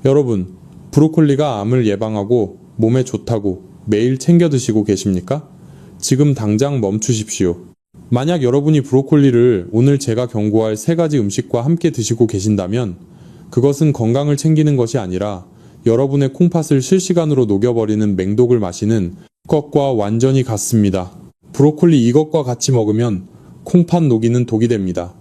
여러분, 브로콜리가 암을 예방하고 몸에 좋다고 매일 챙겨 드시고 계십니까? 지금 당장 멈추십시오. 만약 여러분이 브로콜리를 오늘 제가 경고할 3가지 음식과 함께 드시고 계신다면 그것은 건강을 챙기는 것이 아니라 여러분의 콩팥을 실시간으로 녹여버리는 맹독을 마시는 것과 완전히 같습니다. 브로콜리 이것과 같이 먹으면 콩팥 녹이는 독이 됩니다.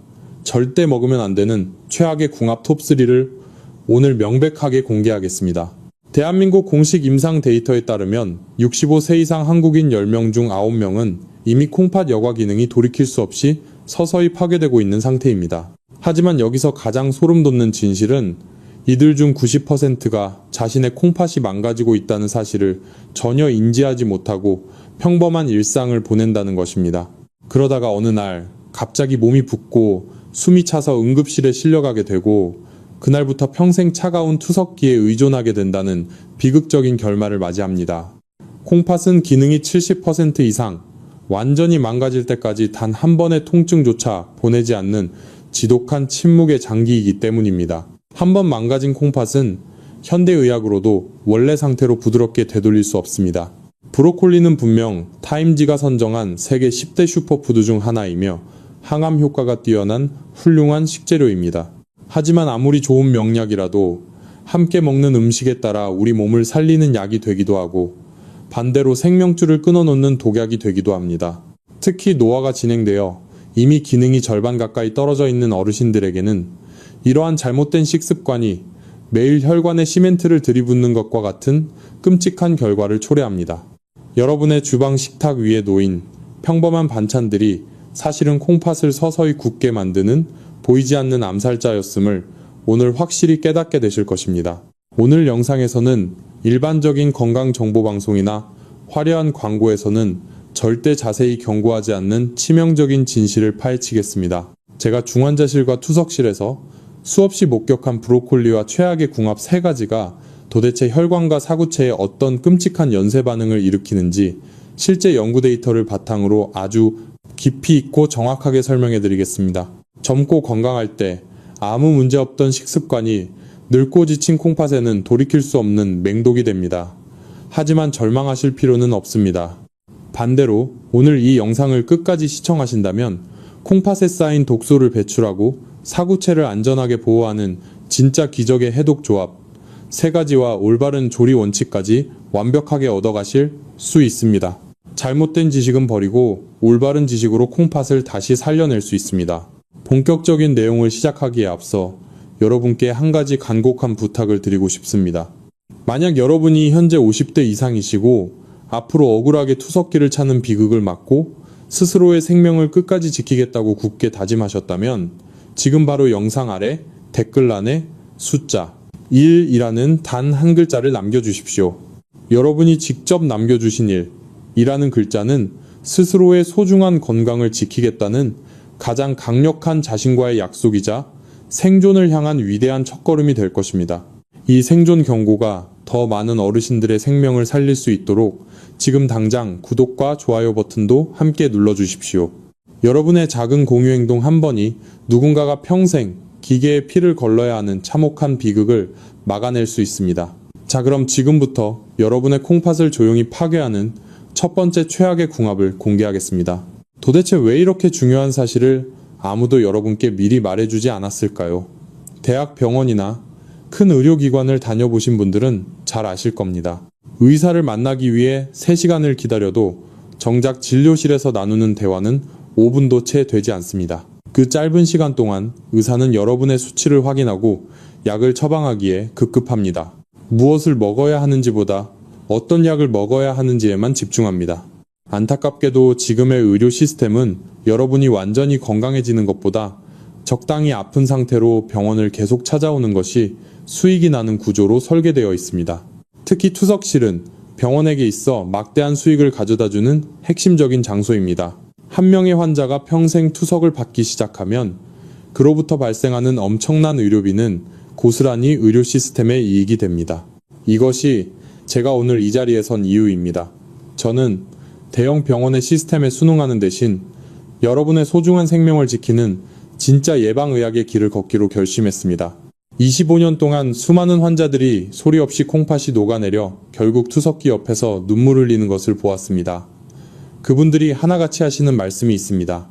절대 먹으면 안 되는 최악의 궁합 톱3를 오늘 명백하게 공개하겠습니다. 대한민국 공식 임상 데이터에 따르면 65세 이상 한국인 10명 중 9명은 이미 콩팥 여과 기능이 돌이킬 수 없이 서서히 파괴되고 있는 상태입니다. 하지만 여기서 가장 소름 돋는 진실은 이들 중 90%가 자신의 콩팥이 망가지고 있다는 사실을 전혀 인지하지 못하고 평범한 일상을 보낸다는 것입니다. 그러다가 어느 날 갑자기 몸이 붓고 숨이 차서 응급실에 실려가게 되고 그날부터 평생 차가운 투석기에 의존하게 된다는 비극적인 결말을 맞이합니다. 콩팥은 기능이 70% 이상 완전히 망가질 때까지 단 한 번의 통증조차 보내지 않는 지독한 침묵의 장기이기 때문입니다. 한 번 망가진 콩팥은 현대의학으로도 원래 상태로 부드럽게 되돌릴 수 없습니다. 브로콜리는 분명 타임지가 선정한 세계 10대 슈퍼푸드 중 하나이며 항암 효과가 뛰어난 훌륭한 식재료입니다. 하지만 아무리 좋은 명약이라도 함께 먹는 음식에 따라 우리 몸을 살리는 약이 되기도 하고 반대로 생명줄을 끊어놓는 독약이 되기도 합니다. 특히 노화가 진행되어 이미 기능이 절반 가까이 떨어져 있는 어르신들에게는 이러한 잘못된 식습관이 매일 혈관에 시멘트를 들이붓는 것과 같은 끔찍한 결과를 초래합니다. 여러분의 주방 식탁 위에 놓인 평범한 반찬들이 사실은 콩팥을 서서히 굳게 만드는 보이지 않는 암살자였음을 오늘 확실히 깨닫게 되실 것입니다. 오늘 영상에서는 일반적인 건강정보방송이나 화려한 광고에서는 절대 자세히 경고하지 않는 치명적인 진실을 파헤치겠습니다. 제가 중환자실과 투석실에서 수없이 목격한 브로콜리와 최악의 궁합 3가지가 도대체 혈관과 사구체에 어떤 끔찍한 연쇄 반응을 일으키는지 실제 연구 데이터를 바탕으로 아주 깊이 있고 정확하게 설명해 드리겠습니다. 젊고 건강할 때 아무 문제 없던 식습관이 늙고 지친 콩팥에는 돌이킬 수 없는 맹독이 됩니다. 하지만 절망하실 필요는 없습니다. 반대로 오늘 이 영상을 끝까지 시청하신다면 콩팥에 쌓인 독소를 배출하고 사구체를 안전하게 보호하는 진짜 기적의 해독 조합 3가지와 올바른 조리 원칙까지 완벽하게 얻어가실 수 있습니다. 잘못된 지식은 버리고 올바른 지식으로 콩팥을 다시 살려낼 수 있습니다. 본격적인 내용을 시작하기에 앞서 여러분께 한 가지 간곡한 부탁을 드리고 싶습니다. 만약 여러분이 현재 50대 이상이시고 앞으로 억울하게 투석기를 차는 비극을 막고 스스로의 생명을 끝까지 지키겠다고 굳게 다짐하셨다면 지금 바로 영상 아래 댓글란에 숫자 1이라는 단 한 글자를 남겨주십시오. 여러분이 직접 남겨주신 1이라는 글자는 스스로의 소중한 건강을 지키겠다는 가장 강력한 자신과의 약속이자 생존을 향한 위대한 첫걸음이 될 것입니다. 이 생존 경고가 더 많은 어르신들의 생명을 살릴 수 있도록 지금 당장 구독과 좋아요 버튼도 함께 눌러주십시오. 여러분의 작은 공유 행동 한 번이 누군가가 평생 기계에 피를 걸러야 하는 참혹한 비극을 막아낼 수 있습니다. 자, 그럼 지금부터 여러분의 콩팥을 조용히 파괴하는 첫 번째 최악의 궁합을 공개하겠습니다. 도대체 왜 이렇게 중요한 사실을 아무도 여러분께 미리 말해주지 않았을까요? 대학 병원이나 큰 의료기관을 다녀보신 분들은 잘 아실 겁니다. 의사를 만나기 위해 3시간을 기다려도 정작 진료실에서 나누는 대화는 5분도 채 되지 않습니다. 그 짧은 시간 동안 의사는 여러분의 수치를 확인하고 약을 처방하기에 급급합니다. 무엇을 먹어야 하는지보다 어떤 약을 먹어야 하는지에만 집중합니다. 안타깝게도 지금의 의료 시스템은 여러분이 완전히 건강해지는 것보다 적당히 아픈 상태로 병원을 계속 찾아오는 것이 수익이 나는 구조로 설계되어 있습니다. 특히 투석실은 병원에게 있어 막대한 수익을 가져다주는 핵심적인 장소입니다. 한 명의 환자가 평생 투석을 받기 시작하면 그로부터 발생하는 엄청난 의료비는 고스란히 의료 시스템의 이익이 됩니다. 이것이 제가 오늘 이 자리에 선 이유입니다. 저는 대형 병원의 시스템에 순응하는 대신 여러분의 소중한 생명을 지키는 진짜 예방의학의 길을 걷기로 결심했습니다. 25년 동안 수많은 환자들이 소리 없이 콩팥이 녹아내려 결국 투석기 옆에서 눈물 흘리는 것을 보았습니다. 그분들이 하나같이 하시는 말씀이 있습니다.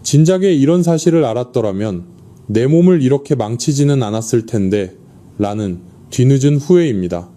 진작에 이런 사실을 알았더라면 내 몸을 이렇게 망치지는 않았을 텐데 라는 뒤늦은 후회입니다.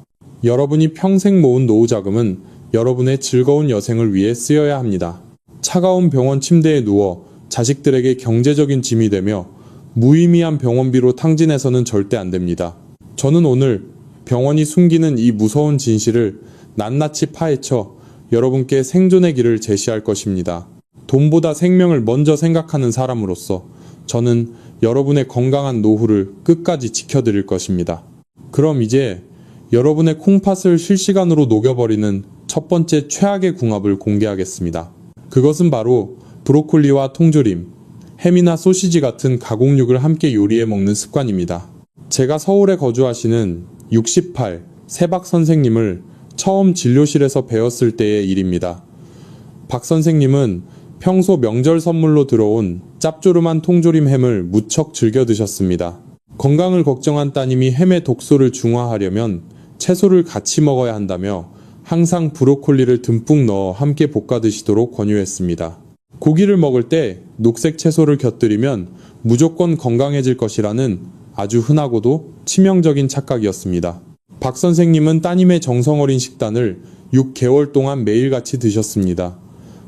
여러분이 평생 모은 노후자금은 여러분의 즐거운 여생을 위해 쓰여야 합니다. 차가운 병원 침대에 누워 자식들에게 경제적인 짐이 되며 무의미한 병원비로 탕진해서는 절대 안 됩니다. 저는 오늘 병원이 숨기는 이 무서운 진실을 낱낱이 파헤쳐 여러분께 생존의 길을 제시할 것입니다. 돈보다 생명을 먼저 생각하는 사람으로서 저는 여러분의 건강한 노후를 끝까지 지켜드릴 것입니다. 그럼 이제 여러분의 콩팥을 실시간으로 녹여버리는 첫 번째 최악의 궁합을 공개하겠습니다. 그것은 바로 브로콜리와 통조림, 햄이나 소시지 같은 가공육을 함께 요리해 먹는 습관입니다. 제가 서울에 거주하시는 68 세박 선생님을 처음 진료실에서 배웠을 때의 일입니다. 박 선생님은 평소 명절 선물로 들어온 짭조름한 통조림 햄을 무척 즐겨 드셨습니다. 건강을 걱정한 따님이 햄의 독소를 중화하려면 채소를 같이 먹어야 한다며 항상 브로콜리를 듬뿍 넣어 함께 볶아 드시도록 권유했습니다. 고기를 먹을 때 녹색 채소를 곁들이면 무조건 건강해질 것이라는 아주 흔하고도 치명적인 착각이었습니다. 박 선생님은 따님의 정성어린 식단을 6개월 동안 매일같이 드셨습니다.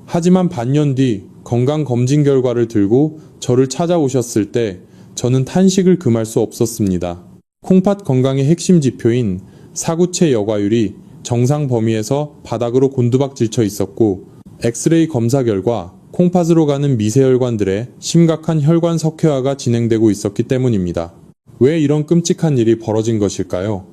하지만 반년 뒤 건강검진 결과를 들고 저를 찾아오셨을 때 저는 탄식을 금할 수 없었습니다. 콩팥 건강의 핵심 지표인 사구체 여과율이 정상 범위에서 바닥으로 곤두박 질쳐 있었고 엑스레이 검사 결과 콩팥으로 가는 미세혈관들의 심각한 혈관 석회화가 진행되고 있었기 때문입니다. 왜 이런 끔찍한 일이 벌어진 것일까요?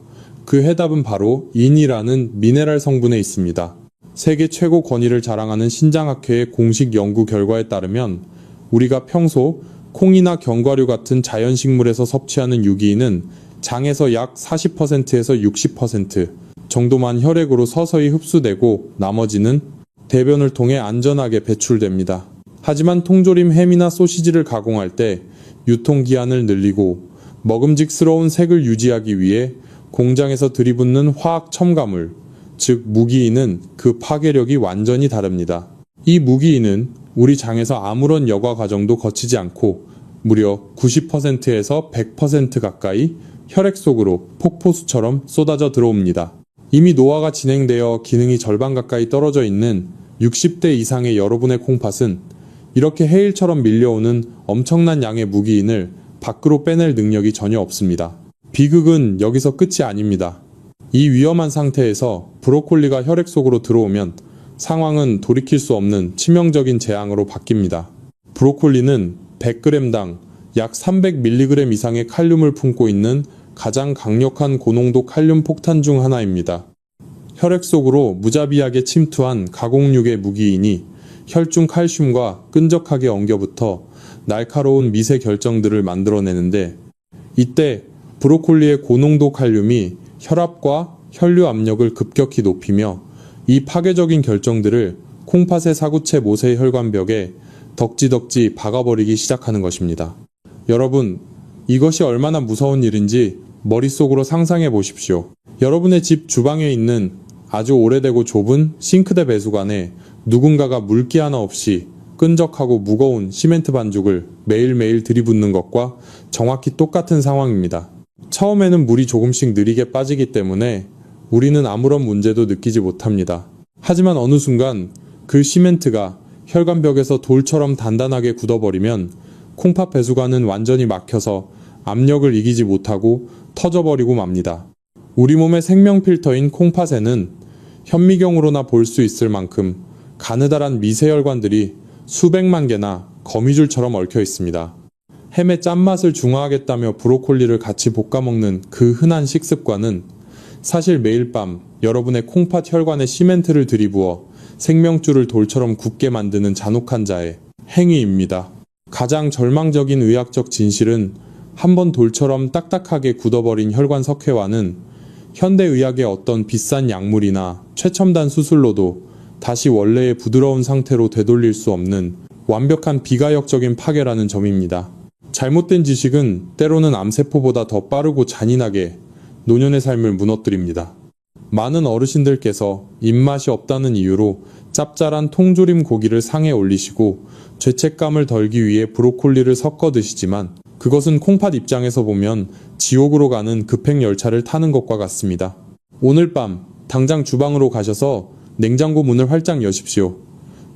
그 해답은 바로 인이라는 미네랄 성분에 있습니다. 세계 최고 권위를 자랑하는 신장학회의 공식 연구 결과에 따르면 우리가 평소 콩이나 견과류 같은 자연식물에서 섭취하는 유기인은 장에서 약 40%에서 60% 정도만 혈액으로 서서히 흡수되고 나머지는 대변을 통해 안전하게 배출됩니다. 하지만 통조림 햄이나 소시지를 가공할 때 유통기한을 늘리고 먹음직스러운 색을 유지하기 위해 공장에서 들이붓는 화학 첨가물, 즉 무기인은 그 파괴력이 완전히 다릅니다. 이 무기인은 우리 장에서 아무런 여과 과정도 거치지 않고 무려 90%에서 100% 가까이 혈액 속으로 폭포수처럼 쏟아져 들어옵니다. 이미 노화가 진행되어 기능이 절반 가까이 떨어져 있는 60대 이상의 여러분의 콩팥은 이렇게 해일처럼 밀려오는 엄청난 양의 무기인을 밖으로 빼낼 능력이 전혀 없습니다. 비극은 여기서 끝이 아닙니다. 이 위험한 상태에서 브로콜리가 혈액 속으로 들어오면 상황은 돌이킬 수 없는 치명적인 재앙으로 바뀝니다. 브로콜리는 100g당 약 300mg 이상의 칼륨을 품고 있는 가장 강력한 고농도 칼륨 폭탄 중 하나입니다. 혈액 속으로 무자비하게 침투한 가공육의 무기인이 혈중 칼슘과 끈적하게 엉겨붙어 날카로운 미세 결정들을 만들어내는데 이때 브로콜리의 고농도 칼륨이 혈압과 혈류 압력을 급격히 높이며 이 파괴적인 결정들을 콩팥의 사구체 모세 혈관벽에 덕지덕지 박아버리기 시작하는 것입니다. 여러분, 이것이 얼마나 무서운 일인지 머릿속으로 상상해 보십시오. 여러분의 집 주방에 있는 아주 오래되고 좁은 싱크대 배수관에 누군가가 물기 하나 없이 끈적하고 무거운 시멘트 반죽을 매일매일 들이붓는 것과 정확히 똑같은 상황입니다. 처음에는 물이 조금씩 느리게 빠지기 때문에 우리는 아무런 문제도 느끼지 못합니다. 하지만 어느 순간 그 시멘트가 혈관벽에서 돌처럼 단단하게 굳어버리면 콩팥 배수관은 완전히 막혀서 압력을 이기지 못하고 터져버리고 맙니다. 우리 몸의 생명 필터인 콩팥에는 현미경으로나 볼 수 있을 만큼 가느다란 미세혈관들이 수백만 개나 거미줄처럼 얽혀 있습니다. 햄의 짠맛을 중화하겠다며 브로콜리를 같이 볶아 먹는 그 흔한 식습관은 사실 매일 밤 여러분의 콩팥 혈관에 시멘트를 들이부어 생명줄을 돌처럼 굳게 만드는 잔혹한 자의 행위입니다. 가장 절망적인 의학적 진실은 한번 돌처럼 딱딱하게 굳어버린 혈관 석회화는 현대의학의 어떤 비싼 약물이나 최첨단 수술로도 다시 원래의 부드러운 상태로 되돌릴 수 없는 완벽한 비가역적인 파괴라는 점입니다. 잘못된 지식은 때로는 암세포보다 더 빠르고 잔인하게 노년의 삶을 무너뜨립니다. 많은 어르신들께서 입맛이 없다는 이유로 짭짤한 통조림 고기를 상에 올리시고 죄책감을 덜기 위해 브로콜리를 섞어 드시지만 그것은 콩팥 입장에서 보면 지옥으로 가는 급행열차를 타는 것과 같습니다. 오늘 밤 당장 주방으로 가셔서 냉장고 문을 활짝 여십시오.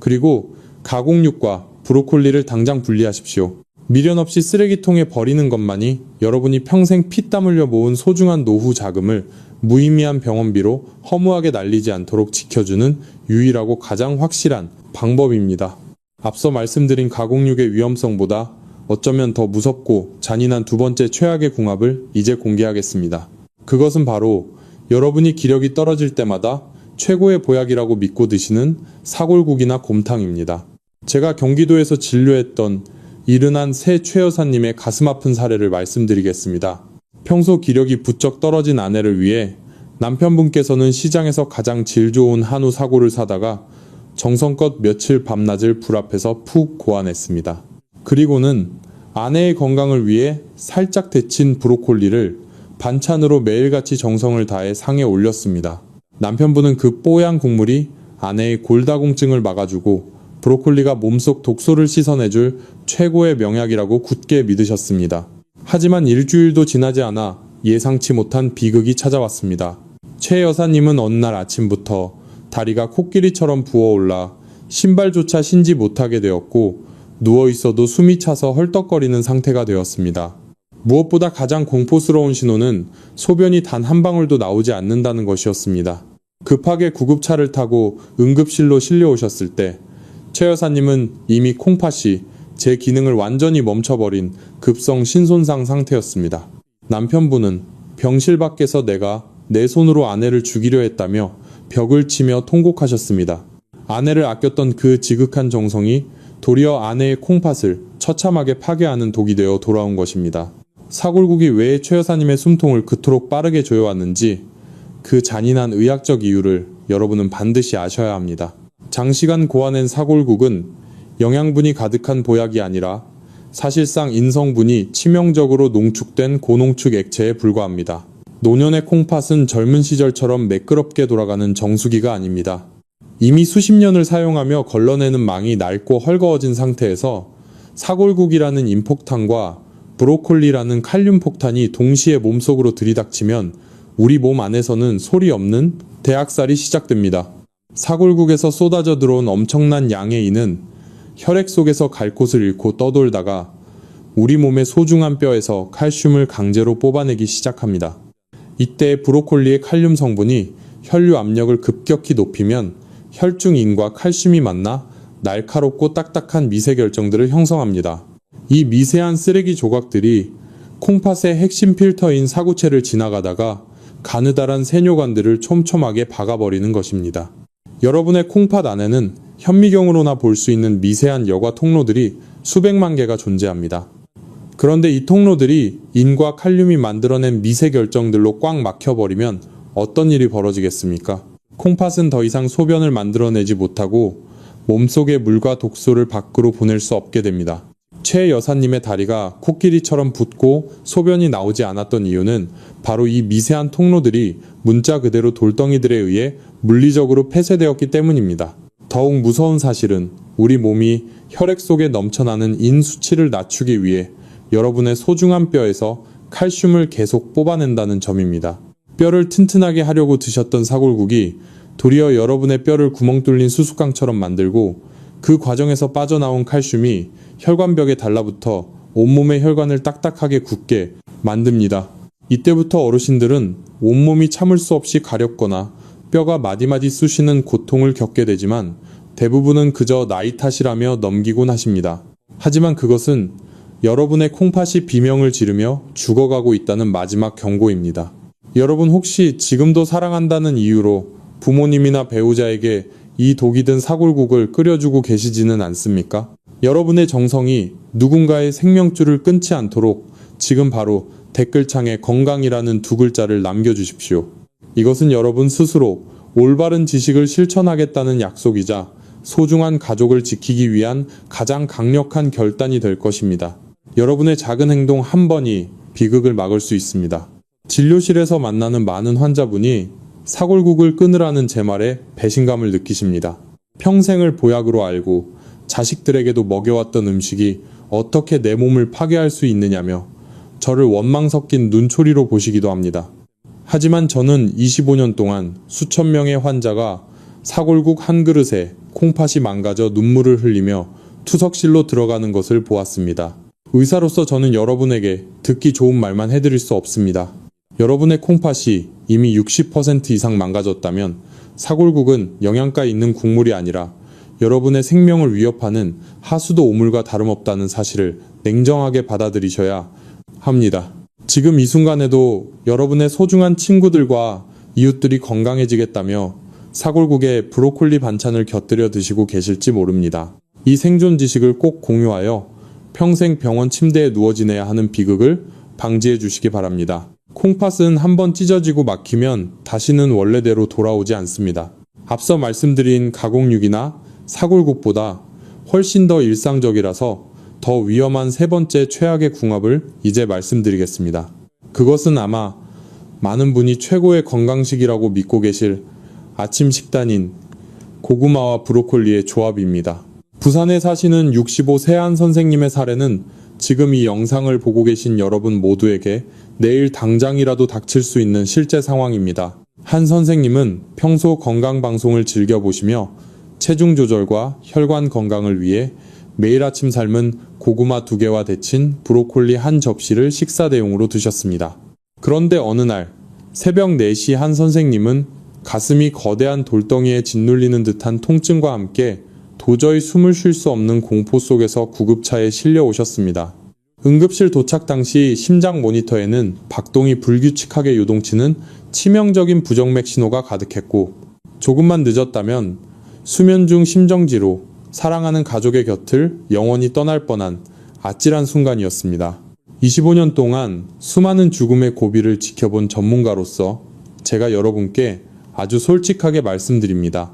그리고 가공육과 브로콜리를 당장 분리하십시오. 미련 없이 쓰레기통에 버리는 것만이 여러분이 평생 피땀 흘려 모은 소중한 노후 자금을 무의미한 병원비로 허무하게 날리지 않도록 지켜주는 유일하고 가장 확실한 방법입니다. 앞서 말씀드린 가공육의 위험성보다 어쩌면 더 무섭고 잔인한 두 번째 최악의 궁합을 이제 공개하겠습니다. 그것은 바로 여러분이 기력이 떨어질 때마다 최고의 보약이라고 믿고 드시는 사골국이나 곰탕입니다. 제가 경기도에서 진료했던 이른한 새 최 여사님의 가슴 아픈 사례를 말씀드리겠습니다. 평소 기력이 부쩍 떨어진 아내를 위해 남편분께서는 시장에서 가장 질 좋은 한우 사골을 사다가 정성껏 며칠 밤낮을 불 앞에서 푹 고안했습니다. 그리고는 아내의 건강을 위해 살짝 데친 브로콜리를 반찬으로 매일같이 정성을 다해 상에 올렸습니다. 남편분은 그 뽀얀 국물이 아내의 골다공증을 막아주고 브로콜리가 몸속 독소를 씻어내줄 최고의 명약이라고 굳게 믿으셨습니다. 하지만 일주일도 지나지 않아 예상치 못한 비극이 찾아왔습니다. 최 여사님은 어느 날 아침부터 다리가 코끼리처럼 부어올라 신발조차 신지 못하게 되었고 누워있어도 숨이 차서 헐떡거리는 상태가 되었습니다. 무엇보다 가장 공포스러운 신호는 소변이 단 한 방울도 나오지 않는다는 것이었습니다. 급하게 구급차를 타고 응급실로 실려오셨을 때 최 여사님은 이미 콩팥이 제 기능을 완전히 멈춰버린 급성 신손상 상태였습니다. 남편분은 병실 밖에서 내가 내 손으로 아내를 죽이려 했다며 벽을 치며 통곡하셨습니다. 아내를 아꼈던 그 지극한 정성이 도리어 아내의 콩팥을 처참하게 파괴하는 독이 되어 돌아온 것입니다. 사골국이 왜 최 여사님의 숨통을 그토록 빠르게 조여왔는지 그 잔인한 의학적 이유를 여러분은 반드시 아셔야 합니다. 장시간 고아낸 사골국은 영양분이 가득한 보약이 아니라 사실상 인성분이 치명적으로 농축된 고농축 액체에 불과합니다. 노년의 콩팥은 젊은 시절처럼 매끄럽게 돌아가는 정수기가 아닙니다. 이미 수십 년을 사용하며 걸러내는 망이 낡고 헐거워진 상태에서 사골국이라는 임폭탄과 브로콜리라는 칼륨 폭탄이 동시에 몸속으로 들이닥치면 우리 몸 안에서는 소리 없는 대학살이 시작됩니다. 사골국에서 쏟아져 들어온 엄청난 양의 인은 혈액 속에서 갈 곳을 잃고 떠돌다가 우리 몸의 소중한 뼈에서 칼슘을 강제로 뽑아내기 시작합니다. 이때 브로콜리의 칼륨 성분이 혈류 압력을 급격히 높이면 혈중인과 칼슘이 만나 날카롭고 딱딱한 미세 결정들을 형성합니다. 이 미세한 쓰레기 조각들이 콩팥의 핵심 필터인 사구체를 지나가다가 가느다란 세뇨관들을 촘촘하게 박아버리는 것입니다. 여러분의 콩팥 안에는 현미경으로나 볼 수 있는 미세한 여과 통로들이 수백만 개가 존재합니다. 그런데 이 통로들이 인과 칼륨이 만들어낸 미세 결정들로 꽉 막혀버리면 어떤 일이 벌어지겠습니까? 콩팥은 더 이상 소변을 만들어내지 못하고 몸속의 물과 독소를 밖으로 보낼 수 없게 됩니다. 최 여사님의 다리가 코끼리처럼 붓고 소변이 나오지 않았던 이유는 바로 이 미세한 통로들이 문자 그대로 돌덩이들에 의해 물리적으로 폐쇄되었기 때문입니다. 더욱 무서운 사실은 우리 몸이 혈액 속에 넘쳐나는 인 수치를 낮추기 위해 여러분의 소중한 뼈에서 칼슘을 계속 뽑아낸다는 점입니다. 뼈를 튼튼하게 하려고 드셨던 사골국이 도리어 여러분의 뼈를 구멍 뚫린 수수깡처럼 만들고 그 과정에서 빠져나온 칼슘이 혈관벽에 달라붙어 온몸의 혈관을 딱딱하게 굳게 만듭니다. 이때부터 어르신들은 온몸이 참을 수 없이 가렵거나 뼈가 마디마디 쑤시는 고통을 겪게 되지만 대부분은 그저 나이 탓이라며 넘기곤 하십니다. 하지만 그것은 여러분의 콩팥이 비명을 지르며 죽어가고 있다는 마지막 경고입니다. 여러분 혹시 지금도 사랑한다는 이유로 부모님이나 배우자에게 이 독이 든 사골국을 끓여주고 계시지는 않습니까? 여러분의 정성이 누군가의 생명줄을 끊지 않도록 지금 바로 댓글창에 건강이라는 두 글자를 남겨주십시오. 이것은 여러분 스스로 올바른 지식을 실천하겠다는 약속이자 소중한 가족을 지키기 위한 가장 강력한 결단이 될 것입니다. 여러분의 작은 행동 한 번이 비극을 막을 수 있습니다. 진료실에서 만나는 많은 환자분이 사골국을 끊으라는 제 말에 배신감을 느끼십니다. 평생을 보약으로 알고 자식들에게도 먹여왔던 음식이 어떻게 내 몸을 파괴할 수 있느냐며 저를 원망 섞인 눈초리로 보시기도 합니다. 하지만 저는 25년 동안 수천 명의 환자가 사골국 한 그릇에 콩팥이 망가져 눈물을 흘리며 투석실로 들어가는 것을 보았습니다. 의사로서 저는 여러분에게 듣기 좋은 말만 해드릴 수 없습니다. 여러분의 콩팥이 이미 60% 이상 망가졌다면 사골국은 영양가 있는 국물이 아니라 여러분의 생명을 위협하는 하수도 오물과 다름없다는 사실을 냉정하게 받아들이셔야 합니다. 지금 이 순간에도 여러분의 소중한 친구들과 이웃들이 건강해지겠다며 사골국에 브로콜리 반찬을 곁들여 드시고 계실지 모릅니다. 이 생존 지식을 꼭 공유하여 평생 병원 침대에 누워 지내야 하는 비극을 방지해 주시기 바랍니다. 콩팥은 한번 찢어지고 막히면 다시는 원래대로 돌아오지 않습니다. 앞서 말씀드린 가공육이나 사골국보다 훨씬 더 일상적이라서 더 위험한 세 번째 최악의 궁합을 이제 말씀드리겠습니다. 그것은 아마 많은 분이 최고의 건강식이라고 믿고 계실 아침 식단인 고구마와 브로콜리의 조합입니다. 부산에 사시는 65세 한 선생님의 사례는 지금 이 영상을 보고 계신 여러분 모두에게 내일 당장이라도 닥칠 수 있는 실제 상황입니다. 한 선생님은 평소 건강방송을 즐겨보시며 체중 조절과 혈관 건강을 위해 매일 아침 삶은 고구마 2개와 데친 브로콜리 한 접시를 식사 대용으로 드셨습니다. 그런데 어느 날 새벽 4시 한 선생님은 가슴이 거대한 돌덩이에 짓눌리는 듯한 통증과 함께 도저히 숨을 쉴 수 없는 공포 속에서 구급차에 실려오셨습니다. 응급실 도착 당시 심장 모니터에는 박동이 불규칙하게 요동치는 치명적인 부정맥 신호가 가득했고 조금만 늦었다면 수면 중 심정지로 사랑하는 가족의 곁을 영원히 떠날 뻔한 아찔한 순간이었습니다. 25년 동안 수많은 죽음의 고비를 지켜본 전문가로서 제가 여러분께 아주 솔직하게 말씀드립니다.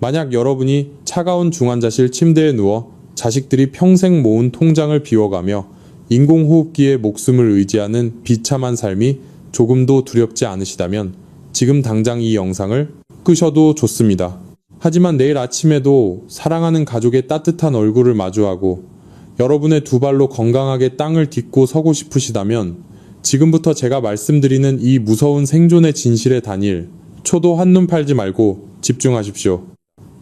만약 여러분이 차가운 중환자실 침대에 누워 자식들이 평생 모은 통장을 비워가며 인공호흡기에 목숨을 의지하는 비참한 삶이 조금도 두렵지 않으시다면 지금 당장 이 영상을 끄셔도 좋습니다. 하지만 내일 아침에도 사랑하는 가족의 따뜻한 얼굴을 마주하고 여러분의 두 발로 건강하게 땅을 딛고 서고 싶으시다면 지금부터 제가 말씀드리는 이 무서운 생존의 진실에 다닐 초도 한눈 팔지 말고 집중하십시오.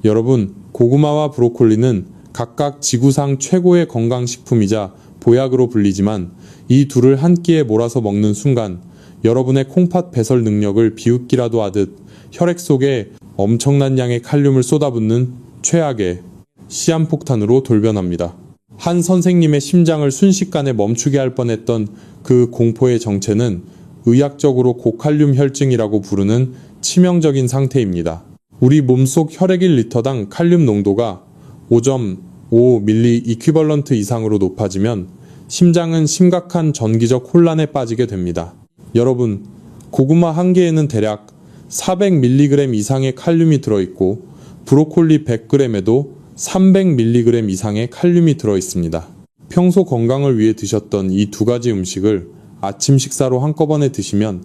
여러분, 고구마와 브로콜리는 각각 지구상 최고의 건강식품이자 보약으로 불리지만 이 둘을 한 끼에 몰아서 먹는 순간 여러분의 콩팥 배설 능력을 비웃기라도 하듯 혈액 속에 엄청난 양의 칼륨을 쏟아붓는 최악의 시한폭탄으로 돌변합니다. 한 선생님의 심장을 순식간에 멈추게 할 뻔했던 그 공포의 정체는 의학적으로 고칼륨 혈증이라고 부르는 치명적인 상태입니다. 우리 몸속 혈액 1리터당 칼륨 농도가 5.5ml 이퀴벌런트 이상으로 높아지면 심장은 심각한 전기적 혼란에 빠지게 됩니다. 여러분, 고구마 한 개에는 대략 400mg 이상의 칼륨이 들어있고 브로콜리 100g에도 300mg 이상의 칼륨이 들어있습니다. 평소 건강을 위해 드셨던 이 두 가지 음식을 아침 식사로 한꺼번에 드시면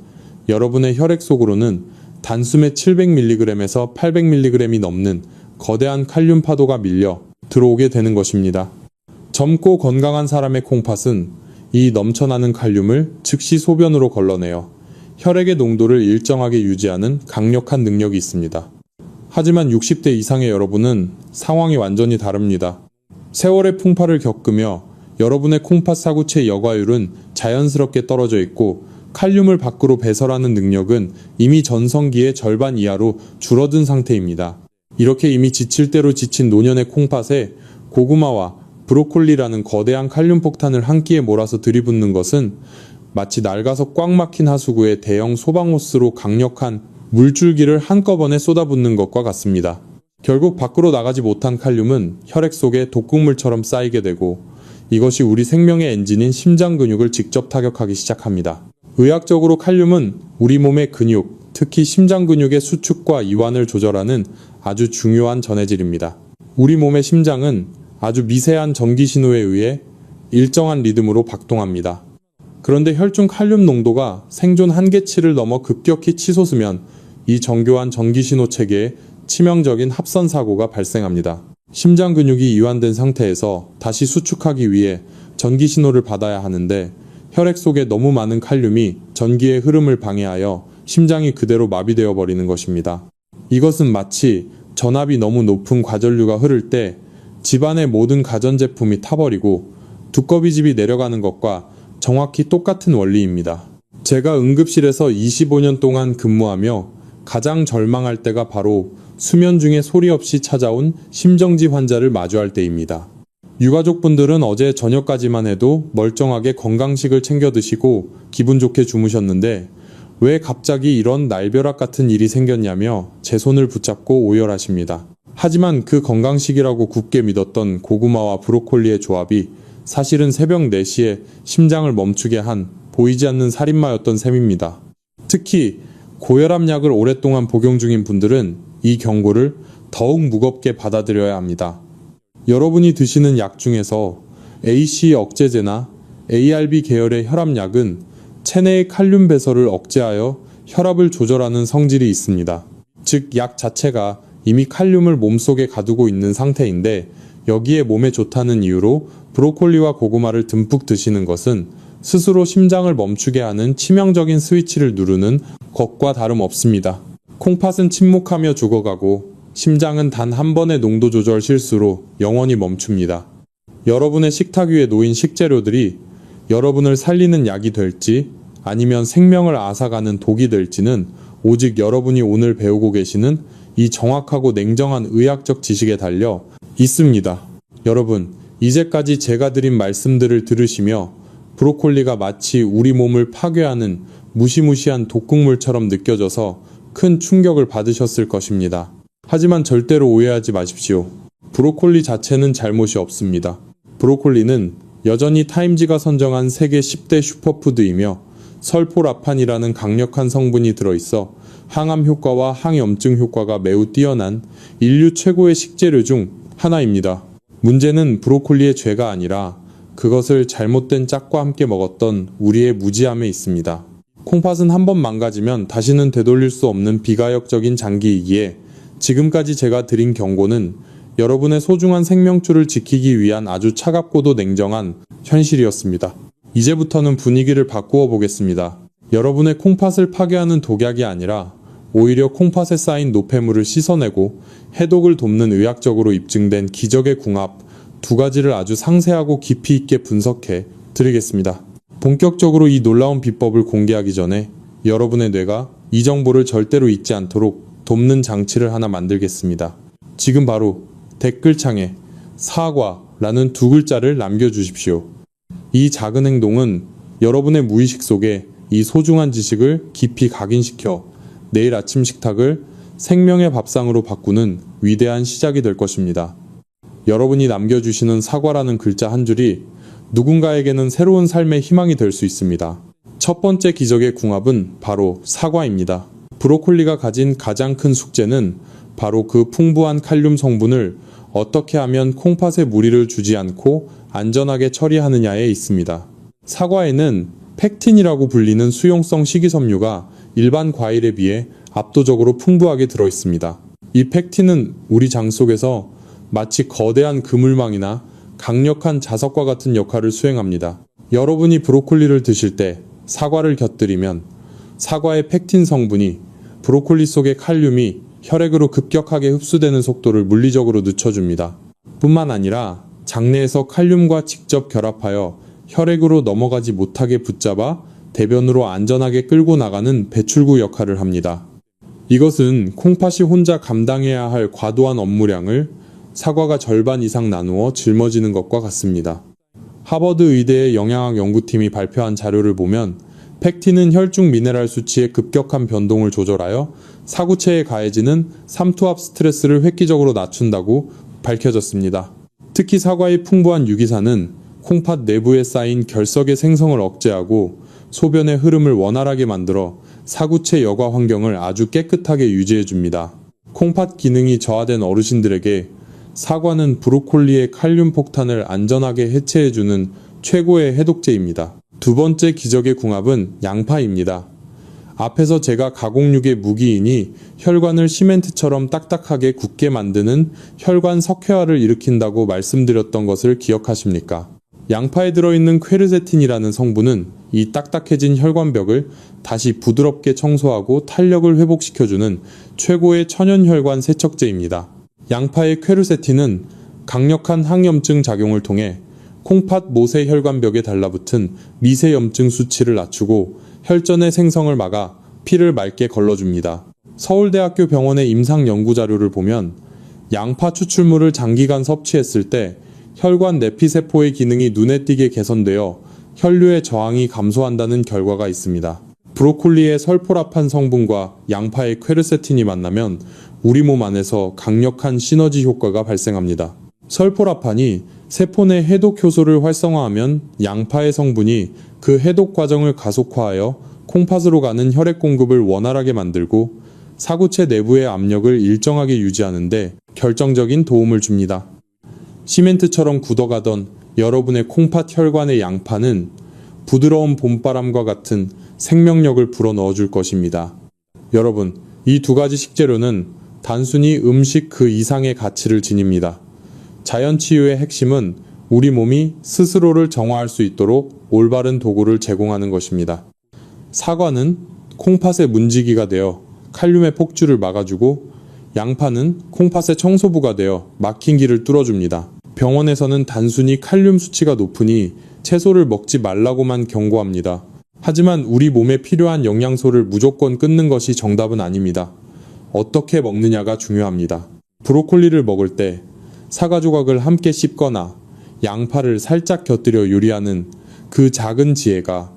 여러분의 혈액 속으로는 단숨에 700mg에서 800mg이 넘는 거대한 칼륨 파도가 밀려 들어오게 되는 것입니다. 젊고 건강한 사람의 콩팥은 이 넘쳐나는 칼륨을 즉시 소변으로 걸러내어 혈액의 농도를 일정하게 유지하는 강력한 능력이 있습니다. 하지만 60대 이상의 여러분은 상황이 완전히 다릅니다. 세월의 풍파를 겪으며 여러분의 콩팥 사구체 여과율은 자연스럽게 떨어져 있고 칼륨을 밖으로 배설하는 능력은 이미 전성기의 절반 이하로 줄어든 상태입니다. 이렇게 이미 지칠 대로 지친 노년의 콩팥에 고구마와 브로콜리라는 거대한 칼륨 폭탄을 한 끼에 몰아서 들이붓는 것은 마치 낡아서 꽉 막힌 하수구에 대형 소방호스로 강력한 물줄기를 한꺼번에 쏟아붓는 것과 같습니다. 결국 밖으로 나가지 못한 칼륨은 혈액 속에 독극물처럼 쌓이게 되고 이것이 우리 생명의 엔진인 심장 근육을 직접 타격하기 시작합니다. 의학적으로 칼륨은 우리 몸의 근육, 특히 심장 근육의 수축과 이완을 조절하는 아주 중요한 전해질입니다. 우리 몸의 심장은 아주 미세한 전기 신호에 의해 일정한 리듬으로 박동합니다. 그런데 혈중 칼륨 농도가 생존 한계치를 넘어 급격히 치솟으면 이 정교한 전기신호 체계에 치명적인 합선 사고가 발생합니다. 심장 근육이 이완된 상태에서 다시 수축하기 위해 전기신호를 받아야 하는데 혈액 속에 너무 많은 칼륨이 전기의 흐름을 방해하여 심장이 그대로 마비되어 버리는 것입니다. 이것은 마치 전압이 너무 높은 과전류가 흐를 때 집안의 모든 가전제품이 타버리고 두꺼비집이 내려가는 것과 정확히 똑같은 원리입니다. 제가 응급실에서 25년 동안 근무하며 가장 절망할 때가 바로 수면 중에 소리 없이 찾아온 심정지 환자를 마주할 때입니다. 유가족분들은 어제 저녁까지만 해도 멀쩡하게 건강식을 챙겨 드시고 기분 좋게 주무셨는데 왜 갑자기 이런 날벼락 같은 일이 생겼냐며 제 손을 붙잡고 오열하십니다. 하지만 그 건강식이라고 굳게 믿었던 고구마와 브로콜리의 조합이 사실은 새벽 4시에 심장을 멈추게 한 보이지 않는 살인마였던 셈입니다. 특히 고혈압 약을 오랫동안 복용 중인 분들은 이 경고를 더욱 무겁게 받아들여야 합니다. 여러분이 드시는 약 중에서 AC 억제제나 ARB 계열의 혈압약은 체내의 칼륨 배설을 억제하여 혈압을 조절하는 성질이 있습니다. 즉, 약 자체가 이미 칼륨을 몸속에 가두고 있는 상태인데 여기에 몸에 좋다는 이유로 브로콜리와 고구마를 듬뿍 드시는 것은 스스로 심장을 멈추게 하는 치명적인 스위치를 누르는 것과 다름없습니다. 콩팥은 침묵하며 죽어가고 심장은 단 한 번의 농도 조절 실수로 영원히 멈춥니다. 여러분의 식탁 위에 놓인 식재료들이 여러분을 살리는 약이 될지 아니면 생명을 앗아가는 독이 될지는 오직 여러분이 오늘 배우고 계시는 이 정확하고 냉정한 의학적 지식에 달려 있습니다. 여러분, 이제까지 제가 드린 말씀들을 들으시며 브로콜리가 마치 우리 몸을 파괴하는 무시무시한 독극물처럼 느껴져서 큰 충격을 받으셨을 것입니다. 하지만 절대로 오해하지 마십시오. 브로콜리 자체는 잘못이 없습니다. 브로콜리는 여전히 타임지가 선정한 세계 10대 슈퍼푸드이며 설포라판이라는 강력한 성분이 들어있어 항암 효과와 항염증 효과가 매우 뛰어난 인류 최고의 식재료 중 하나입니다. 문제는 브로콜리의 죄가 아니라 그것을 잘못된 짝과 함께 먹었던 우리의 무지함에 있습니다. 콩팥은 한번 망가지면 다시는 되돌릴 수 없는 비가역적인 장기이기에 지금까지 제가 드린 경고는 여러분의 소중한 생명줄을 지키기 위한 아주 차갑고도 냉정한 현실이었습니다. 이제부터는 분위기를 바꾸어 보겠습니다. 여러분의 콩팥을 파괴하는 독약이 아니라 오히려 콩팥에 쌓인 노폐물을 씻어내고 해독을 돕는 의학적으로 입증된 기적의 궁합 두 가지를 아주 상세하고 깊이 있게 분석해 드리겠습니다. 본격적으로 이 놀라운 비법을 공개하기 전에 여러분의 뇌가 이 정보를 절대로 잊지 않도록 돕는 장치를 하나 만들겠습니다. 지금 바로 댓글창에 사과라는 두 글자를 남겨주십시오. 이 작은 행동은 여러분의 무의식 속에 이 소중한 지식을 깊이 각인시켜 내일 아침 식탁을 생명의 밥상으로 바꾸는 위대한 시작이 될 것입니다. 여러분이 남겨주시는 사과라는 글자 한 줄이 누군가에게는 새로운 삶의 희망이 될 수 있습니다. 첫 번째 기적의 궁합은 바로 사과입니다. 브로콜리가 가진 가장 큰 숙제는 바로 그 풍부한 칼륨 성분을 어떻게 하면 콩팥에 무리를 주지 않고 안전하게 처리하느냐에 있습니다. 사과에는 펙틴이라고 불리는 수용성 식이섬유가 일반 과일에 비해 압도적으로 풍부하게 들어있습니다. 이 펙틴은 우리 장 속에서 마치 거대한 그물망이나 강력한 자석과 같은 역할을 수행합니다. 여러분이 브로콜리를 드실 때 사과를 곁들이면 사과의 펙틴 성분이 브로콜리 속의 칼륨이 혈액으로 급격하게 흡수되는 속도를 물리적으로 늦춰줍니다. 뿐만 아니라 장내에서 칼륨과 직접 결합하여 혈액으로 넘어가지 못하게 붙잡아 대변으로 안전하게 끌고 나가는 배출구 역할을 합니다. 이것은 콩팥이 혼자 감당해야 할 과도한 업무량을 사과가 절반 이상 나누어 짊어지는 것과 같습니다. 하버드 의대의 영양학 연구팀이 발표한 자료를 보면 펙틴은 혈중 미네랄 수치의 급격한 변동을 조절하여 사구체에 가해지는 삼투압 스트레스를 획기적으로 낮춘다고 밝혀졌습니다. 특히 사과의 풍부한 유기산은 콩팥 내부에 쌓인 결석의 생성을 억제하고 소변의 흐름을 원활하게 만들어 사구체 여과 환경을 아주 깨끗하게 유지해줍니다. 콩팥 기능이 저하된 어르신들에게 사과는 브로콜리의 칼륨 폭탄을 안전하게 해체해주는 최고의 해독제입니다. 두 번째 기적의 궁합은 양파입니다. 앞에서 제가 가공육의 무기이니 혈관을 시멘트처럼 딱딱하게 굳게 만드는 혈관 석회화를 일으킨다고 말씀드렸던 것을 기억하십니까? 양파에 들어있는 퀘르세틴이라는 성분은 이 딱딱해진 혈관벽을 다시 부드럽게 청소하고 탄력을 회복시켜주는 최고의 천연혈관 세척제입니다. 양파의 퀘르세틴은 강력한 항염증 작용을 통해 콩팥 모세 혈관벽에 달라붙은 미세염증 수치를 낮추고 혈전의 생성을 막아 피를 맑게 걸러줍니다. 서울대학교 병원의 임상 연구자료를 보면 양파 추출물을 장기간 섭취했을 때 혈관 내피세포의 기능이 눈에 띄게 개선되어 혈류의 저항이 감소한다는 결과가 있습니다. 브로콜리의 설포라판 성분과 양파의 퀘르세틴이 만나면 우리 몸 안에서 강력한 시너지 효과가 발생합니다. 설포라판이 세포 내 해독 효소를 활성화하면 양파의 성분이 그 해독 과정을 가속화하여 콩팥으로 가는 혈액 공급을 원활하게 만들고 사구체 내부의 압력을 일정하게 유지하는데 결정적인 도움을 줍니다. 시멘트처럼 굳어가던 여러분의 콩팥 혈관의 양파는 부드러운 봄바람과 같은 생명력을 불어넣어 줄 것입니다. 여러분, 이 두 가지 식재료는 단순히 음식 그 이상의 가치를 지닙니다. 자연치유의 핵심은 우리 몸이 스스로를 정화할 수 있도록 올바른 도구를 제공하는 것입니다. 사과는 콩팥의 문지기가 되어 칼륨의 폭주를 막아주고 양파는 콩팥의 청소부가 되어 막힌 길을 뚫어줍니다. 병원에서는 단순히 칼륨 수치가 높으니 채소를 먹지 말라고만 경고합니다. 하지만 우리 몸에 필요한 영양소를 무조건 끊는 것이 정답은 아닙니다. 어떻게 먹느냐가 중요합니다. 브로콜리를 먹을 때 사과 조각을 함께 씹거나 양파를 살짝 곁들여 요리하는 그 작은 지혜가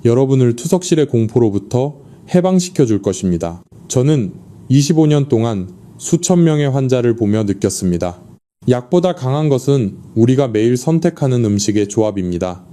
여러분을 투석실의 공포로부터 해방시켜 줄 것입니다. 저는 25년 동안 수천 명의 환자를 보며 느꼈습니다. 약보다 강한 것은 우리가 매일 선택하는 음식의 조합입니다.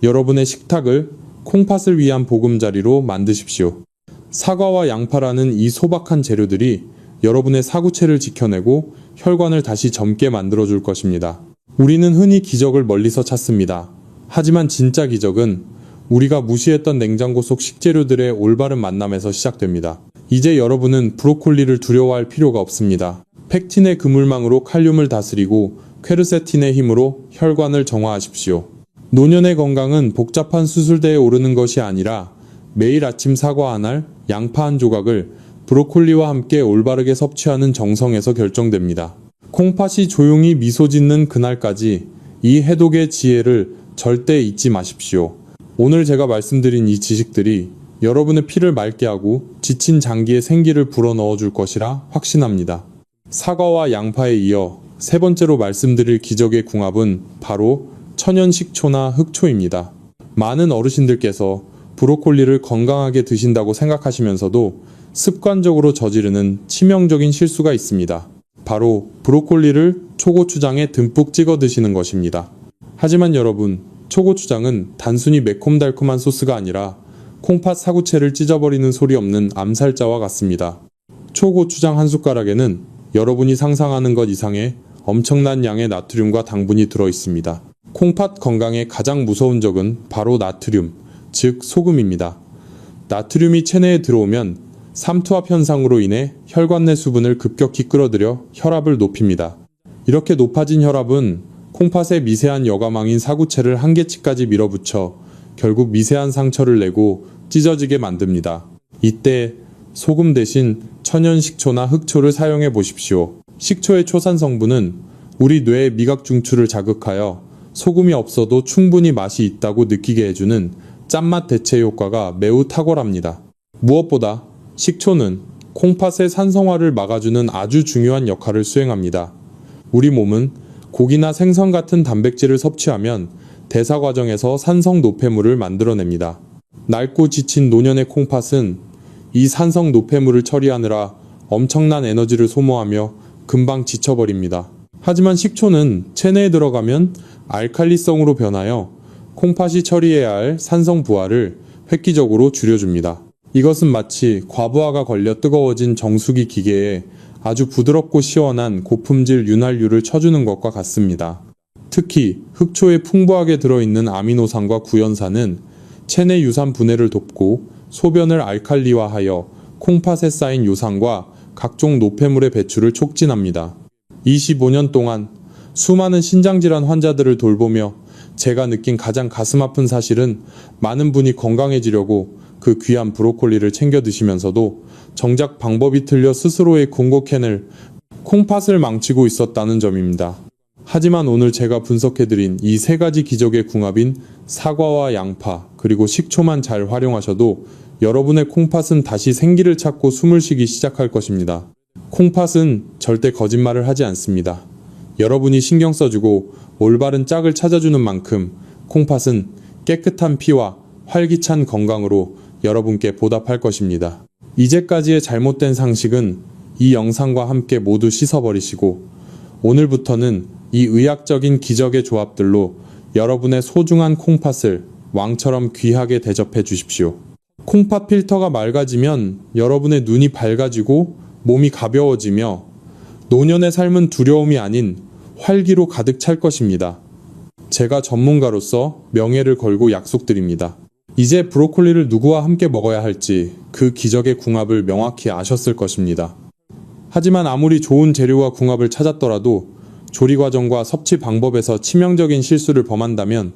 여러분의 식탁을 콩팥을 위한 보금자리로 만드십시오. 사과와 양파라는 이 소박한 재료들이 여러분의 사구체를 지켜내고 혈관을 다시 젊게 만들어줄 것입니다. 우리는 흔히 기적을 멀리서 찾습니다. 하지만 진짜 기적은 우리가 무시했던 냉장고 속 식재료들의 올바른 만남에서 시작됩니다. 이제 여러분은 브로콜리를 두려워할 필요가 없습니다. 펙틴의 그물망으로 칼륨을 다스리고 퀘르세틴의 힘으로 혈관을 정화하십시오. 노년의 건강은 복잡한 수술대에 오르는 것이 아니라 매일 아침 사과 한 알, 양파 한 조각을 브로콜리와 함께 올바르게 섭취하는 정성에서 결정됩니다. 콩팥이 조용히 미소 짓는 그날까지 이 해독의 지혜를 절대 잊지 마십시오. 오늘 제가 말씀드린 이 지식들이 여러분의 피를 맑게 하고 지친 장기에 생기를 불어넣어 줄 것이라 확신합니다. 사과와 양파에 이어 세 번째로 말씀드릴 기적의 궁합은 바로 천연 식초나 흑초입니다. 많은 어르신들께서 브로콜리를 건강하게 드신다고 생각하시면서도 습관적으로 저지르는 치명적인 실수가 있습니다. 바로 브로콜리를 초고추장에 듬뿍 찍어 드시는 것입니다. 하지만 여러분, 초고추장은 단순히 매콤달콤한 소스가 아니라 콩팥 사구체를 찢어버리는 소리 없는 암살자와 같습니다. 초고추장 한 숟가락에는 여러분이 상상하는 것 이상의 엄청난 양의 나트륨과 당분이 들어 있습니다. 콩팥 건강에 가장 무서운 적은 바로 나트륨, 즉 소금입니다. 나트륨이 체내에 들어오면 삼투압 현상으로 인해 혈관 내 수분을 급격히 끌어들여 혈압을 높입니다. 이렇게 높아진 혈압은 콩팥의 미세한 여과망인 사구체를 한계치까지 밀어붙여 결국 미세한 상처를 내고 찢어지게 만듭니다. 이때 소금 대신 천연 식초나 흑초를 사용해 보십시오. 식초의 초산 성분은 우리 뇌의 미각 중추를 자극하여 소금이 없어도 충분히 맛이 있다고 느끼게 해주는 짠맛 대체 효과가 매우 탁월합니다. 무엇보다 식초는 콩팥의 산성화를 막아주는 아주 중요한 역할을 수행합니다. 우리 몸은 고기나 생선 같은 단백질을 섭취하면 대사 과정에서 산성 노폐물을 만들어냅니다. 낡고 지친 노년의 콩팥은 이 산성 노폐물을 처리하느라 엄청난 에너지를 소모하며 금방 지쳐버립니다. 하지만 식초는 체내에 들어가면 알칼리성으로 변하여 콩팥이 처리해야 할 산성 부하를 획기적으로 줄여줍니다. 이것은 마치 과부하가 걸려 뜨거워진 정수기 기계에 아주 부드럽고 시원한 고품질 윤활유를 쳐주는 것과 같습니다. 특히 흑초에 풍부하게 들어있는 아미노산과 구연산은 체내 유산 분해를 돕고 소변을 알칼리화하여 콩팥에 쌓인 요산과 각종 노폐물의 배출을 촉진합니다. 25년 동안 수많은 신장질환 환자들을 돌보며 제가 느낀 가장 가슴 아픈 사실은 많은 분이 건강해지려고 그 귀한 브로콜리를 챙겨 드시면서도 정작 방법이 틀려 스스로의 궁극캔을 콩팥을 망치고 있었다는 점입니다. 하지만 오늘 제가 분석해드린 이 세 가지 기적의 궁합인 사과와 양파 그리고 식초만 잘 활용하셔도 여러분의 콩팥은 다시 생기를 찾고 숨을 쉬기 시작할 것입니다. 콩팥은 절대 거짓말을 하지 않습니다. 여러분이 신경 써주고 올바른 짝을 찾아주는 만큼 콩팥은 깨끗한 피와 활기찬 건강으로 여러분께 보답할 것입니다. 이제까지의 잘못된 상식은 이 영상과 함께 모두 씻어버리시고 오늘부터는 이 의학적인 기적의 조합들로 여러분의 소중한 콩팥을 왕처럼 귀하게 대접해 주십시오. 콩팥 필터가 맑아지면 여러분의 눈이 밝아지고 몸이 가벼워지며 노년의 삶은 두려움이 아닌 활기로 가득 찰 것입니다. 제가 전문가로서 명예를 걸고 약속드립니다. 이제 브로콜리를 누구와 함께 먹어야 할지 그 기적의 궁합을 명확히 아셨을 것입니다. 하지만 아무리 좋은 재료와 궁합을 찾았더라도 조리 과정과 섭취 방법에서 치명적인 실수를 범한다면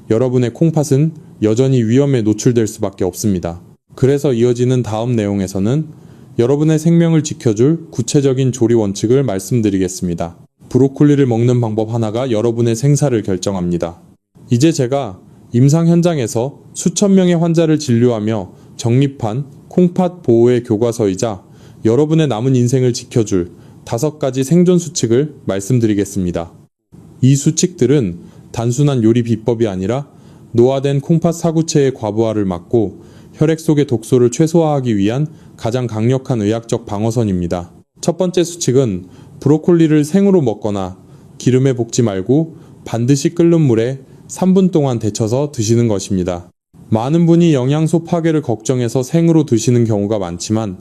여러분의 콩팥은 여전히 위험에 노출될 수밖에 없습니다. 그래서 이어지는 다음 내용에서는 여러분의 생명을 지켜줄 구체적인 조리 원칙을 말씀드리겠습니다. 브로콜리를 먹는 방법 하나가 여러분의 생사를 결정합니다. 이제 제가 임상 현장에서 수천 명의 환자를 진료하며 정립한 콩팥 보호의 교과서이자 여러분의 남은 인생을 지켜줄 5가지 생존 수칙을 말씀드리겠습니다. 이 수칙들은 단순한 요리 비법이 아니라 노화된 콩팥 사구체의 과부하를 막고 혈액 속의 독소를 최소화하기 위한 가장 강력한 의학적 방어선입니다. 첫 번째 수칙은 브로콜리를 생으로 먹거나 기름에 볶지 말고 반드시 끓는 물에 3분 동안 데쳐서 드시는 것입니다. 많은 분이 영양소 파괴를 걱정해서 생으로 드시는 경우가 많지만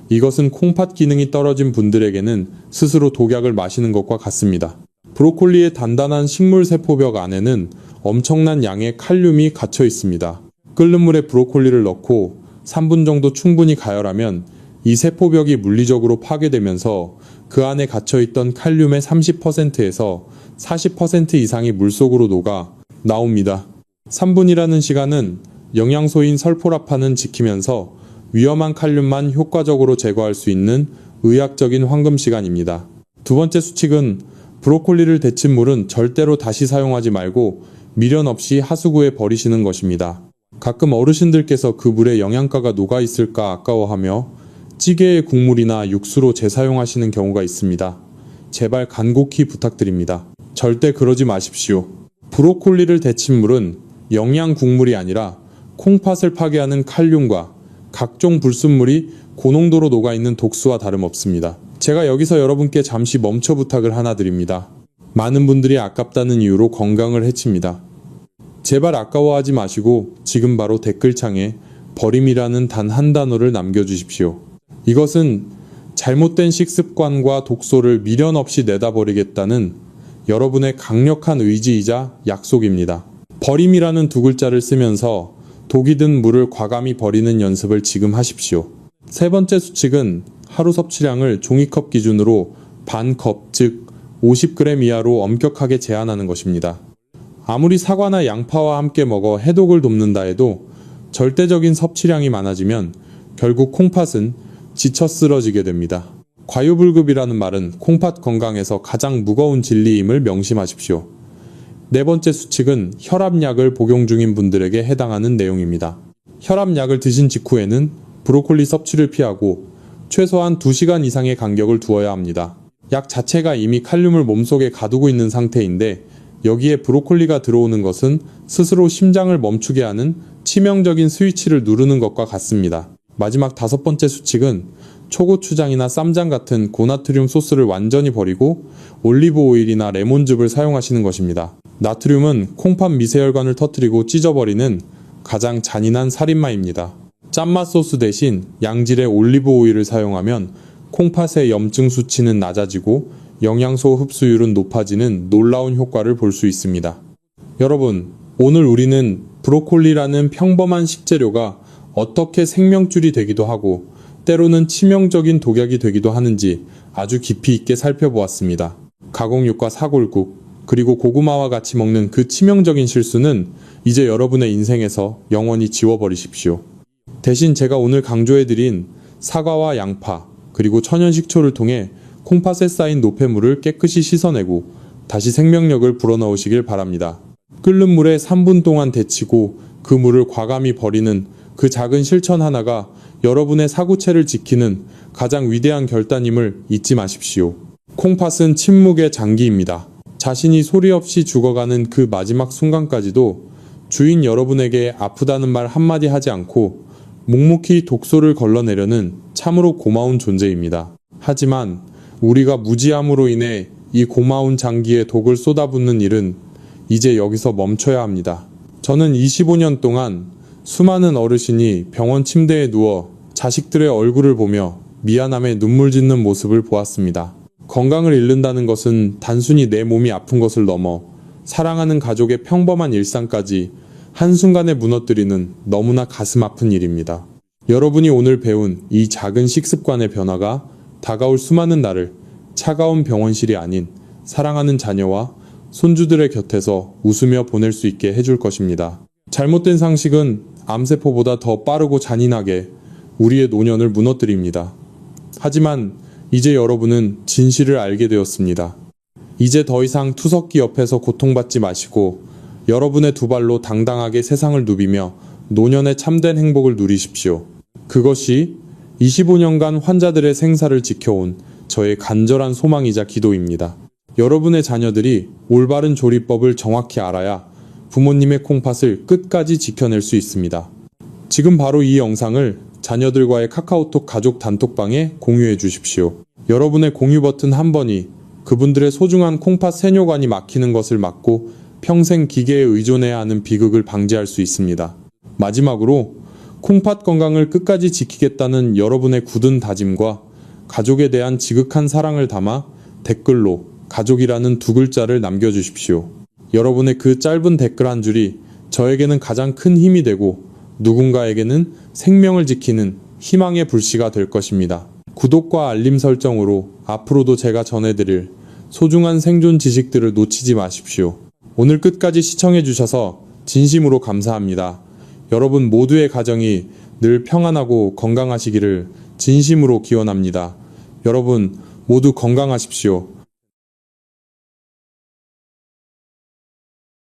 이것은 콩팥 기능이 떨어진 분들에게는 스스로 독약을 마시는 것과 같습니다. 브로콜리의 단단한 식물 세포벽 안에는 엄청난 양의 칼륨이 갇혀 있습니다. 끓는 물에 브로콜리를 넣고 3분 정도 충분히 가열하면 이 세포벽이 물리적으로 파괴되면서 그 안에 갇혀있던 칼륨의 30%에서 40% 이상이 물속으로 녹아 나옵니다. 3분이라는 시간은 영양소인 설포라판은 지키면서 위험한 칼륨만 효과적으로 제거할 수 있는 의학적인 황금 시간입니다. 두 번째 수칙은 브로콜리를 데친 물은 절대로 다시 사용하지 말고 미련 없이 하수구에 버리시는 것입니다. 가끔 어르신들께서 그 물에 영양가가 녹아있을까 아까워하며 찌개의 국물이나 육수로 재사용하시는 경우가 있습니다. 제발 간곡히 부탁드립니다. 절대 그러지 마십시오. 브로콜리를 데친 물은 영양 국물이 아니라 콩팥을 파괴하는 칼륨과 각종 불순물이 고농도로 녹아있는 독수와 다름없습니다. 제가 여기서 여러분께 잠시 멈춰 부탁을 하나 드립니다. 많은 분들이 아깝다는 이유로 건강을 해칩니다. 제발 아까워하지 마시고 지금 바로 댓글창에 버림이라는 단 한 단어를 남겨주십시오. 이것은 잘못된 식습관과 독소를 미련 없이 내다버리겠다는 여러분의 강력한 의지이자 약속입니다. 버림이라는 두 글자를 쓰면서 독이 든 물을 과감히 버리는 연습을 지금 하십시오. 세 번째 수칙은 하루 섭취량을 종이컵 기준으로 반컵, 즉 50g 이하로 엄격하게 제한하는 것입니다. 아무리 사과나 양파와 함께 먹어 해독을 돕는다 해도 절대적인 섭취량이 많아지면 결국 콩팥은 지쳐 쓰러지게 됩니다. 과유불급이라는 말은 콩팥 건강에서 가장 무거운 진리임을 명심하십시오. 네 번째 수칙은 혈압약을 복용 중인 분들에게 해당하는 내용입니다. 혈압약을 드신 직후에는 브로콜리 섭취를 피하고 최소한 2시간 이상의 간격을 두어야 합니다. 약 자체가 이미 칼륨을 몸속에 가두고 있는 상태인데 여기에 브로콜리가 들어오는 것은 스스로 심장을 멈추게 하는 치명적인 스위치를 누르는 것과 같습니다. 마지막 5번째 수칙은 초고추장이나 쌈장 같은 고나트륨 소스를 완전히 버리고 올리브 오일이나 레몬즙을 사용하시는 것입니다. 나트륨은 콩팥 미세혈관을 터뜨리고 찢어버리는 가장 잔인한 살인마입니다. 짠맛 소스 대신 양질의 올리브 오일을 사용하면 콩팥의 염증 수치는 낮아지고 영양소 흡수율은 높아지는 놀라운 효과를 볼 수 있습니다. 여러분, 오늘 우리는 브로콜리라는 평범한 식재료가 어떻게 생명줄이 되기도 하고 때로는 치명적인 독약이 되기도 하는지 아주 깊이 있게 살펴보았습니다. 가공육과 사골국, 그리고 고구마와 같이 먹는 그 치명적인 실수는 이제 여러분의 인생에서 영원히 지워버리십시오. 대신 제가 오늘 강조해드린 사과와 양파, 그리고 천연 식초를 통해 콩팥에 쌓인 노폐물을 깨끗이 씻어내고 다시 생명력을 불어넣으시길 바랍니다. 끓는 물에 3분 동안 데치고 그 물을 과감히 버리는 그 작은 실천 하나가 여러분의 사구체를 지키는 가장 위대한 결단임을 잊지 마십시오. 콩팥은 침묵의 장기입니다. 자신이 소리 없이 죽어가는 그 마지막 순간까지도 주인 여러분에게 아프다는 말 한마디 하지 않고 묵묵히 독소를 걸러내려는 참으로 고마운 존재입니다. 하지만 우리가 무지함으로 인해 이 고마운 장기에 독을 쏟아붓는 일은 이제 여기서 멈춰야 합니다. 저는 25년 동안 수많은 어르신이 병원 침대에 누워 자식들의 얼굴을 보며 미안함에 눈물 짓는 모습을 보았습니다. 건강을 잃는다는 것은 단순히 내 몸이 아픈 것을 넘어 사랑하는 가족의 평범한 일상까지 한순간에 무너뜨리는 너무나 가슴 아픈 일입니다. 여러분이 오늘 배운 이 작은 식습관의 변화가 다가올 수많은 날을 차가운 병원실이 아닌 사랑하는 자녀와 손주들의 곁에서 웃으며 보낼 수 있게 해줄 것입니다. 잘못된 상식은 암세포보다 더 빠르고 잔인하게 우리의 노년을 무너뜨립니다. 하지만 이제 여러분은 진실을 알게 되었습니다. 이제 더 이상 투석기 옆에서 고통받지 마시고 여러분의 두 발로 당당하게 세상을 누비며 노년의 참된 행복을 누리십시오. 그것이 25년간 환자들의 생사를 지켜온 저의 간절한 소망이자 기도입니다. 여러분의 자녀들이 올바른 조리법을 정확히 알아야 부모님의 콩팥을 끝까지 지켜낼 수 있습니다. 지금 바로 이 영상을 자녀들과의 카카오톡 가족 단톡방에 공유해 주십시오. 여러분의 공유 버튼 한 번이 그분들의 소중한 콩팥 세뇨관이 막히는 것을 막고 평생 기계에 의존해야 하는 비극을 방지할 수 있습니다. 마지막으로 콩팥 건강을 끝까지 지키겠다는 여러분의 굳은 다짐과 가족에 대한 지극한 사랑을 담아 댓글로 가족이라는 두 글자를 남겨주십시오. 여러분의 그 짧은 댓글 한 줄이 저에게는 가장 큰 힘이 되고 누군가에게는 생명을 지키는 희망의 불씨가 될 것입니다. 구독과 알림 설정으로 앞으로도 제가 전해드릴 소중한 생존 지식들을 놓치지 마십시오. 오늘 끝까지 시청해주셔서 진심으로 감사합니다. 여러분 모두의 가정이 늘 평안하고 건강하시기를 진심으로 기원합니다. 여러분 모두 건강하십시오.